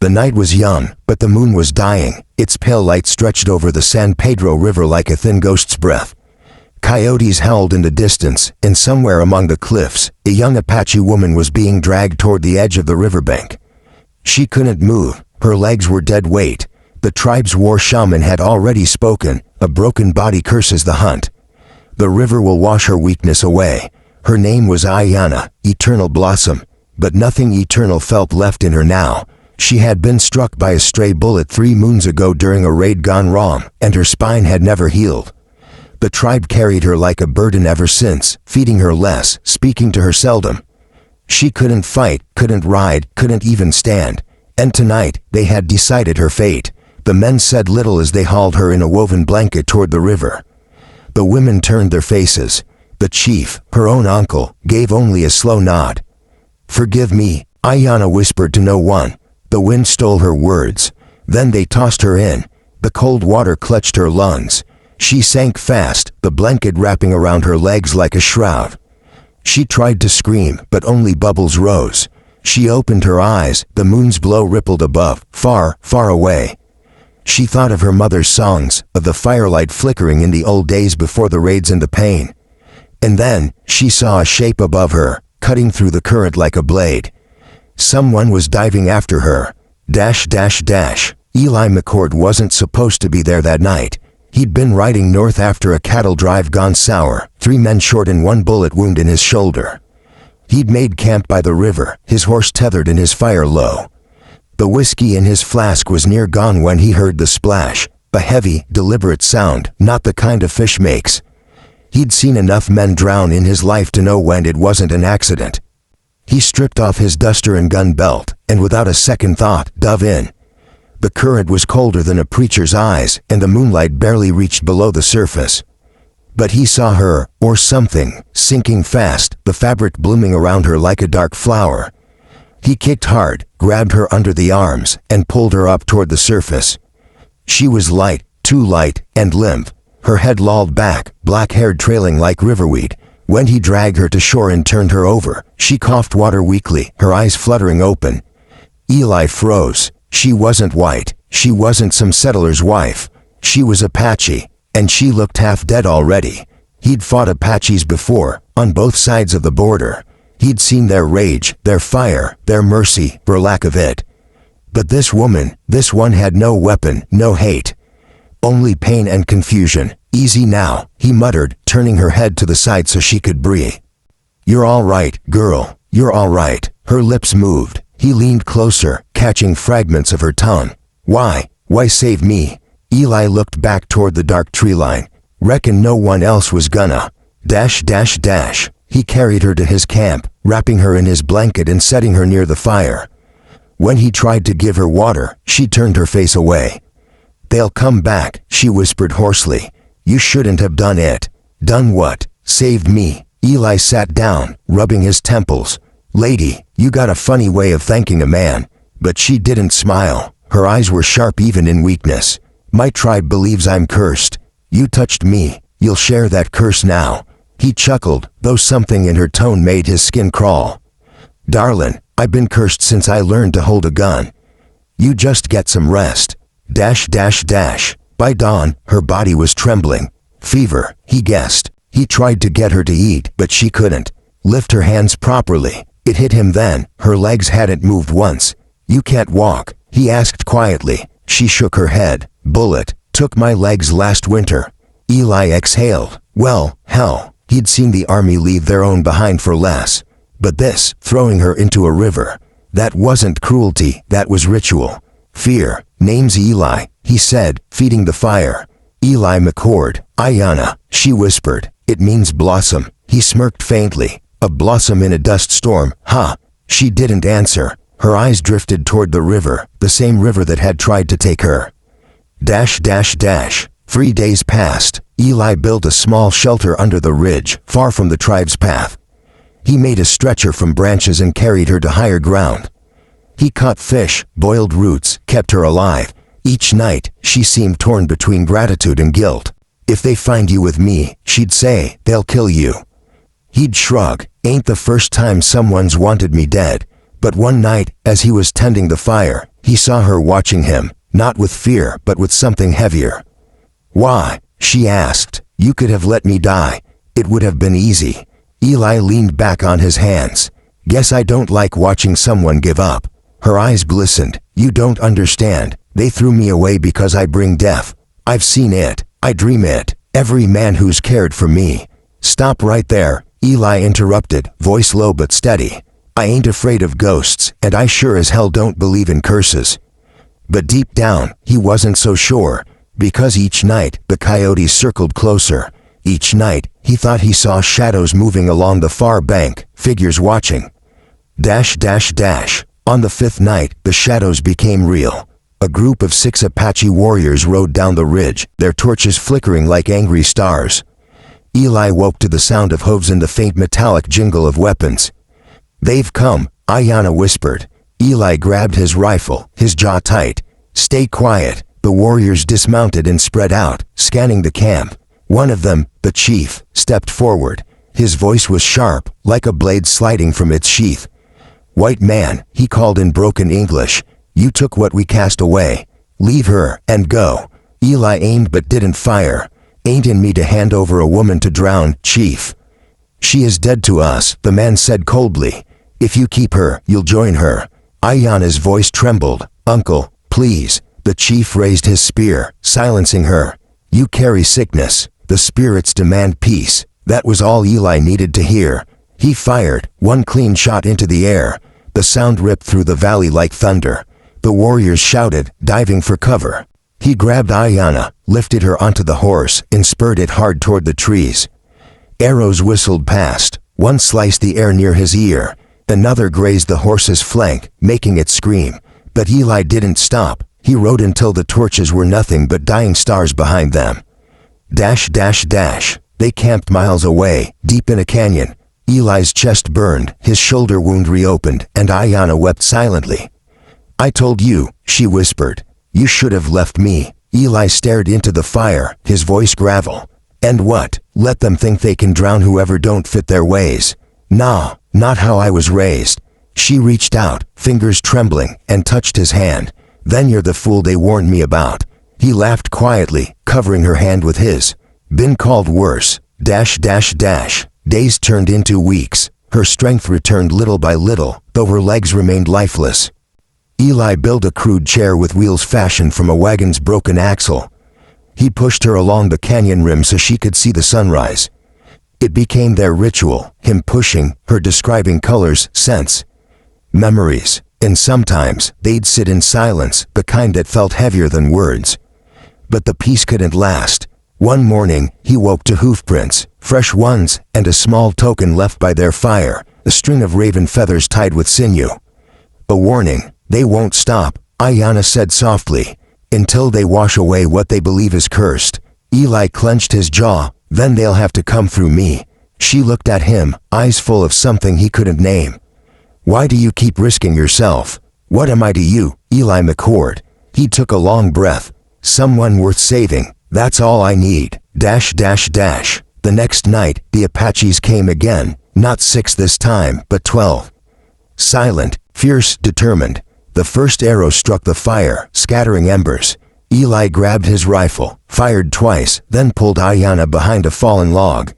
The night was young, but the moon was dying. Its pale light stretched over the San Pedro River like a thin ghost's breath. Coyotes howled in the distance, and somewhere among the cliffs, a young Apache woman was being dragged toward the edge of the riverbank. She couldn't move. Her legs were dead weight. The tribe's war shaman had already spoken. A broken body curses the hunt. The river will wash her weakness away. Her name was Ayana, Eternal Blossom, but nothing eternal felt left in her now. She had been struck by a stray bullet 3 moons ago during a raid gone wrong, and her spine had never healed. The tribe carried her like a burden ever since, feeding her less, speaking to her seldom. She couldn't fight, couldn't ride, couldn't even stand. And tonight, they had decided her fate. The men said little as they hauled her in a woven blanket toward the river. The women turned their faces. The chief, her own uncle, gave only a slow nod. "Forgive me," Ayana whispered to no one. The wind stole her words. Then they tossed her in. The cold water clutched her lungs. She sank fast, the blanket wrapping around her legs like a shroud. She tried to scream, but only bubbles rose. She opened her eyes, the moon's glow rippled above, far, far away. She thought of her mother's songs, of the firelight flickering in the old days before the raids and the pain. And then, she saw a shape above her, cutting through the current like a blade. Someone was diving after her. Eli McCord wasn't supposed to be there that night. He'd been riding north after a cattle drive gone sour, 3 men short and 1 bullet wound in his shoulder. He'd made camp by the river, his horse tethered and his fire low. The whiskey in his flask was near gone when he heard the splash, a heavy, deliberate sound, not the kind a fish makes. He'd seen enough men drown in his life to know when it wasn't an accident. He stripped off his duster and gun belt, and without a second thought, dove in. The current was colder than a preacher's eyes, and the moonlight barely reached below the surface. But he saw her, or something, sinking fast, the fabric blooming around her like a dark flower. He kicked hard, grabbed her under the arms, and pulled her up toward the surface. She was light, too light, and limp. Her head lolled back, black hair trailing like riverweed. When he dragged her to shore and turned her over, she coughed water weakly, her eyes fluttering open. Eli froze. She wasn't white. She wasn't some settler's wife. She was Apache, and she looked half dead already. He'd fought Apaches before, on both sides of the border. He'd seen their rage, their fire, their mercy, for lack of it. But this woman, this one had no weapon, no hate. Only pain and confusion. "Easy now," he muttered, turning her head to the side so she could breathe. "You're all right, girl. You're all right." Her lips moved. He leaned closer, catching fragments of her tongue. Why save me?" Eli looked back toward the dark tree line. "Reckon no one else was gonna." He carried her to his camp, wrapping her in his blanket and setting her near the fire. When he tried to give her water, she turned her face away. "They'll come back," she whispered hoarsely. "You shouldn't have done it." "Done what?" "Saved me." Eli sat down, rubbing his temples. "Lady, you got a funny way of thanking a man." But she didn't smile. Her eyes were sharp even in weakness. "My tribe believes I'm cursed. You touched me. You'll share that curse now." He chuckled, though something in her tone made his skin crawl. "Darlin', I've been cursed since I learned to hold a gun. You just get some rest." By dawn, her body was trembling. Fever, he guessed. He tried to get her to eat, but she couldn't lift her hands properly. It hit him then, her legs hadn't moved once. "You can't walk?" he asked quietly. She shook her head. "Bullet took my legs last winter." Eli exhaled. Well, hell, he'd seen the army leave their own behind for less. But this, throwing her into a river, that wasn't cruelty, that was ritual. "Fear, name's Eli," he said, feeding the fire. "Eli McCord, Ayana," she whispered. "It means blossom." He smirked faintly. "A blossom in a dust storm, huh?" She didn't answer. Her eyes drifted toward the river, the same river that had tried to take her. 3 days passed. Eli built a small shelter under the ridge, far from the tribe's path. He made a stretcher from branches and carried her to higher ground. He caught fish, boiled roots, kept her alive. Each night, she seemed torn between gratitude and guilt. "If they find you with me," she'd say, "they'll kill you." He'd shrug. "Ain't the first time someone's wanted me dead. But one night, as he was tending the fire, he saw her watching him, not with fear but with something heavier. "Why?" she asked. "You could have let me die. It would have been easy." Eli leaned back on his hands. "Guess I don't like watching someone give up." Her eyes glistened. "You don't understand. They threw me away because I bring death. I've seen it. I dream it. Every man who's cared for me." "Stop right there," Eli interrupted, voice low but steady. "I ain't afraid of ghosts, and I sure as hell don't believe in curses." But deep down, he wasn't so sure, because each night the coyotes circled closer. Each night, he thought he saw shadows moving along the far bank, figures watching. On the fifth night, the shadows became real. A group of 6 Apache warriors rode down the ridge, their torches flickering like angry stars. Eli woke to the sound of hooves and the faint metallic jingle of weapons. "They've come," Ayanna whispered. Eli grabbed his rifle, his jaw tight. "Stay quiet." The warriors dismounted and spread out, scanning the camp. One of them, the chief, stepped forward. His voice was sharp, like a blade sliding from its sheath. "White man," he called in broken English, "you took what we cast away. Leave her, and go." Eli aimed but didn't fire. "Ain't in me to hand over a woman to drown, chief." "She is dead to us," the man said coldly. "If you keep her, you'll join her." Ayanna's voice trembled. "Uncle, please." The chief raised his spear, silencing her. "You carry sickness. The spirits demand peace." That was all Eli needed to hear. He fired, one clean shot into the air. The sound ripped through the valley like thunder. The warriors shouted, diving for cover. He grabbed Ayanna, lifted her onto the horse, and spurred it hard toward the trees. Arrows whistled past. One sliced the air near his ear. Another grazed the horse's flank, making it scream. But Eli didn't stop. He rode until the torches were nothing but dying stars behind them. They camped miles away, deep in a canyon. Eli's chest burned, his shoulder wound reopened, and Ayanna wept silently. "I told you," she whispered. "You should have left me." Eli stared into the fire, his voice gravel. "And what? Let them think they can drown whoever don't fit their ways." "Nah, not how I was raised." She reached out, fingers trembling, and touched his hand. "Then you're the fool they warned me about." He laughed quietly, covering her hand with his. "Been called worse. Days turned into weeks. Her strength returned little by little, though her legs remained lifeless. Eli built a crude chair with wheels fashioned from a wagon's broken axle. He pushed her along the canyon rim so she could see the sunrise. It became their ritual, him pushing, her describing colors, scents, memories. And sometimes, they'd sit in silence, the kind that felt heavier than words. But the peace couldn't last. One morning, he woke to hoofprints, fresh ones, and a small token left by their fire, a string of raven feathers tied with sinew. "A warning, they won't stop," Ayanna said softly, "until they wash away what they believe is cursed." Eli clenched his jaw. "Then they'll have to come through me." She looked at him, eyes full of something he couldn't name. "Why do you keep risking yourself?" "What am I to you?" Eli McCord. He took a long breath. "Someone worth saving. That's all I need." The next night, the Apaches came again, not 6 this time, but 12. Silent, fierce, determined. The first arrow struck the fire, scattering embers. Eli grabbed his rifle, fired twice, then pulled Ayanna behind a fallen log.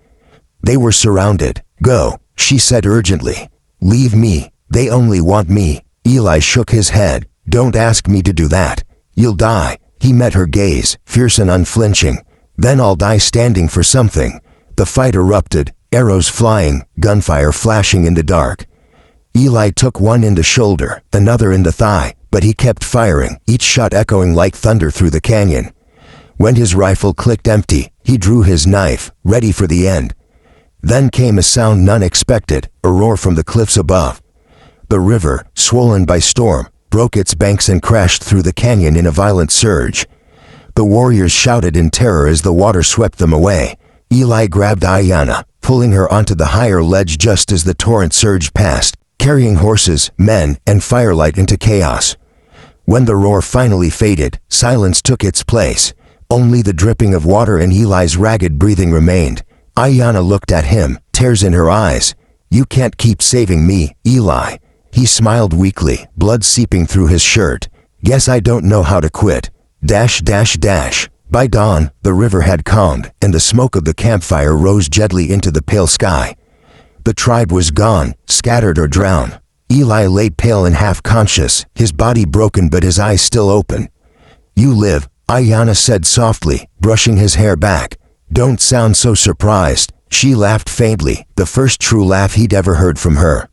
They were surrounded. "Go," she said urgently. "Leave me. They only want me." Eli shook his head. "Don't ask me to do that. You'll die." He met her gaze, fierce and unflinching. "Then I'll die standing for something." The fight erupted, arrows flying, gunfire flashing in the dark. Eli took one in the shoulder, another in the thigh, but he kept firing, each shot echoing like thunder through the canyon. When his rifle clicked empty, he drew his knife, ready for the end. Then came a sound none expected, a roar from the cliffs above. The river, swollen by storm, broke its banks and crashed through the canyon in a violent surge. The warriors shouted in terror as the water swept them away. Eli grabbed Ayanna, pulling her onto the higher ledge just as the torrent surged past, carrying horses, men, and firelight into chaos. When the roar finally faded, silence took its place. Only the dripping of water and Eli's ragged breathing remained. Ayanna looked at him, tears in her eyes. "You can't keep saving me, Eli." He smiled weakly, blood seeping through his shirt. Guess I don't know how to quit. By dawn, the river had calmed, and the smoke of the campfire rose gently into the pale sky. The tribe was gone, scattered or drowned. Eli lay pale and half-conscious, his body broken but his eyes still open. "You live," Ayanna said softly, brushing his hair back. "Don't sound so surprised." She laughed faintly, the first true laugh he'd ever heard from her.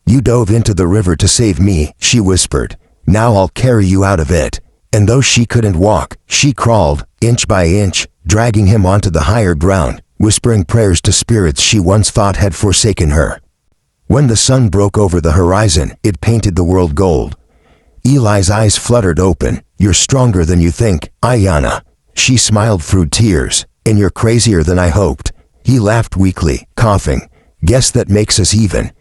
"You dove into the river to save me," she whispered. "Now I'll carry you out of it." And though she couldn't walk, she crawled, inch by inch, dragging him onto the higher ground, whispering prayers to spirits she once thought had forsaken her. When the sun broke over the horizon, it painted the world gold. Eli's eyes fluttered open. "You're stronger than you think, Ayanna." She smiled through tears. "And you're crazier than I hoped." He laughed weakly, coughing. "Guess that makes us even."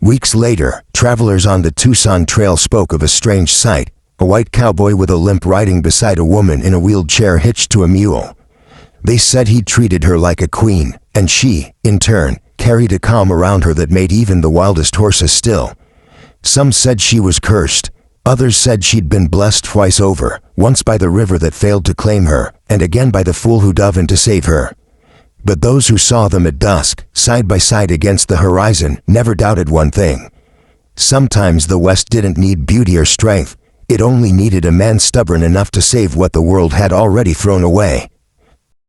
Weeks later, travelers on the Tucson Trail spoke of a strange sight. A white cowboy with a limp riding beside a woman in a wheeled chair hitched to a mule. They said he treated her like a queen, and she, in turn, carried a calm around her that made even the wildest horses still. Some said she was cursed. Others said she'd been blessed twice over, once by the river that failed to claim her, and again by the fool who dove in to save her. But those who saw them at dusk, side by side against the horizon, never doubted one thing. Sometimes the West didn't need beauty or strength. It only needed a man stubborn enough to save what the world had already thrown away.